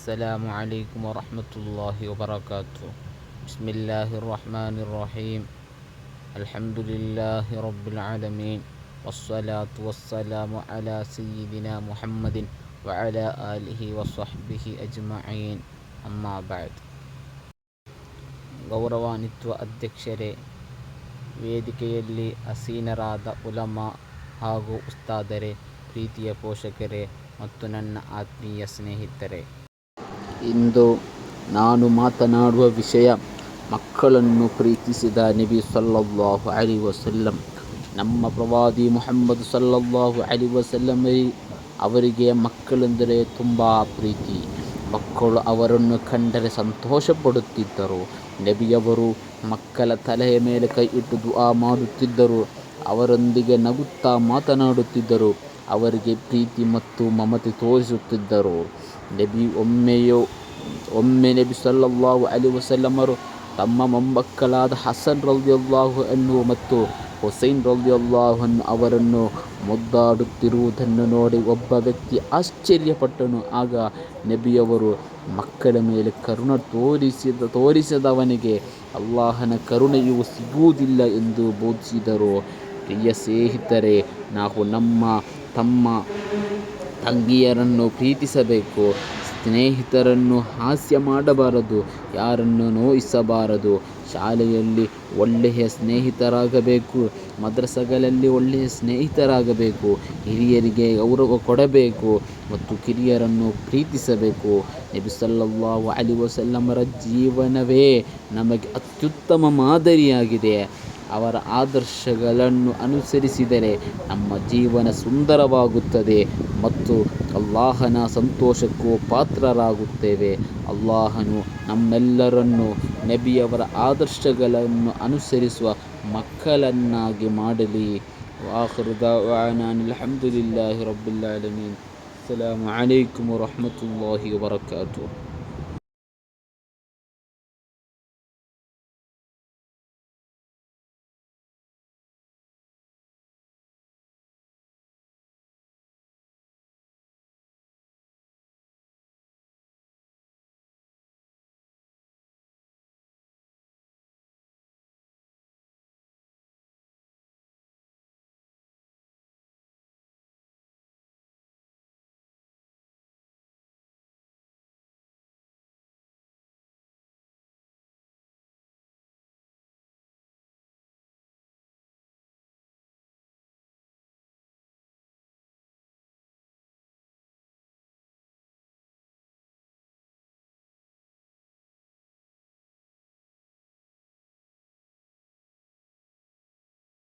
السلام عليكم ورحمة الله وبركاته. بسم الله الرحمن الرحيم. الحمد لله رب العالمين والصلاة والسلام على سيدنا محمد وعلى آله وصحبه أجمعين. أما بعد. ಗೌರವಾನ್ವಿತ ಅಧ್ಯಕ್ಷರೇ, ವೇದಿಕೆಯಲ್ಲಿ ಆಸೀನರಾದ ಉಲಮಾ ಹಾಗೂ ಉಸ್ತಾದರೇ, ಪ್ರೀತಿಯ ಪೋಷಕರೇ ಮತ್ತು ನನ್ನ ಆತ್ಮೀಯ ಸ್ನೇಹಿತರೆ, ಇಂದು ನಾನು ಮಾತನಾಡುವ ವಿಷಯ ಮಕ್ಕಳನ್ನು ಪ್ರೀತಿಸಿದ ನಬಿ ಸಲ್ಲಲ್ಲಾಹು ಅಲೈಹಿ ವಸಲ್ಲಂ. ನಮ್ಮ ಪ್ರವಾದಿ ಮುಹಮ್ಮದ್ ಸಲ್ಲಲ್ಲಾಹು ಅಲೈಹಿ ವಸಲ್ಲಂ ಅವರಿಗೆ ಮಕ್ಕಳೆಂದರೆ ತುಂಬ ಪ್ರೀತಿ. ಮಕ್ಕಳು ಅವರನ್ನು ಕಂಡರೆ ಸಂತೋಷ ಪಡುತ್ತಿದ್ದರು. ನಬಿಯವರು ಮಕ್ಕಳ ತಲೆಯ ಮೇಲೆ ಕೈ ಇಟ್ಟು ದುಆ ಮಾಡುತ್ತಿದ್ದರು. ಅವರೊಂದಿಗೆ ನಗುತ್ತಾ ಮಾತನಾಡುತ್ತಿದ್ದರು. ಅವರಿಗೆ ಪ್ರೀತಿ ಮತ್ತು ಮಮತೆ ತೋರಿಸುತ್ತಿದ್ದರು. ಒಮ್ಮೆ ನಬಿ ಸಲ್ಲಲ್ಲಾಹು ಅಲೈಹಿ ವಸಲ್ಲಮರು ತಮ್ಮ ಮೊಮ್ಮಕ್ಕಳಾದ ಹಸನ್ ರಲಿಯಲ್ಲಾಹು ಅನ್ಹು ಮತ್ತು ಹುಸೈನ್ ರಲಿಯಲ್ಲಾಹು ಅನ್ಹು ಅವರನ್ನು ಮುದ್ದಾಡುತ್ತಿರುವುದನ್ನು ನೋಡಿ ಒಬ್ಬ ವ್ಯಕ್ತಿ ಆಶ್ಚರ್ಯಪಟ್ಟನು. ಆಗ ನಬಿಯವರು ಮಕ್ಕಳ ಮೇಲೆ ಕರುಣೆ ತೋರಿಸದವನಿಗೆ ಅಲ್ಲಾಹನ ಕರುಣೆಯು ಸಿಗುವುದಿಲ್ಲ ಎಂದು ಬೋಧಿಸಿದರು. ಪ್ರಿಯ ಸ್ನೇಹಿತರೆ, ನಾವು ತಮ್ಮ ತಂಗಿಯರನ್ನು ಪ್ರೀತಿಸಬೇಕು. ಸ್ನೇಹಿತರನ್ನು ಹಾಸ್ಯ ಮಾಡಬಾರದು, ಯಾರನ್ನು ನೋಯಿಸಬಾರದು. ಶಾಲೆಯಲ್ಲಿ ಒಳ್ಳೆಯ ಸ್ನೇಹಿತರಾಗಬೇಕು, ಮದ್ರಸಗಳಲ್ಲಿ ಒಳ್ಳೆಯ ಸ್ನೇಹಿತರಾಗಬೇಕು. ಹಿರಿಯರಿಗೆ ಗೌರವ ಕೊಡಬೇಕು ಮತ್ತು ಕಿರಿಯರನ್ನು ಪ್ರೀತಿಸಬೇಕು. ನಬಿ ಸಲ್ಲಲ್ಲಾಹು ಅಲೈಹಿ ವಸಲ್ಲಮರ ಜೀವನವೇ ನಮಗೆ ಅತ್ಯುತ್ತಮ ಮಾದರಿಯಾಗಿದೆ. ಅವರ ಆದರ್ಶಗಳನ್ನು ಅನುಸರಿಸಿದರೆ ನಮ್ಮ ಜೀವನ ಸುಂದರವಾಗುತ್ತದೆ ಮತ್ತು ಅಲ್ಲಾಹನ ಸಂತೋಷಕ್ಕೂ ಪಾತ್ರರಾಗುತ್ತೇವೆ. ಅಲ್ಲಾಹನು ನಮ್ಮೆಲ್ಲರನ್ನು ನಬಿಯವರ ಆದರ್ಶಗಳನ್ನು ಅನುಸರಿಸುವ ಮಕ್ಕಳನ್ನಾಗಿ ಮಾಡಲಿ. ವಾಖಿರು ದಅವಾನಾ ಅಲ್ಹಮ್ದುಲಿಲ್ಲಾಹಿ ರಬ್ಬಿಲ್ ಆಲಮೀನ್. ಅಸ್ಸಲಾಮು ಅಲೈಕುಂ ವರಹ್ಮತುಲ್ಲಾಹಿ ವಬರಕಾತುಹು.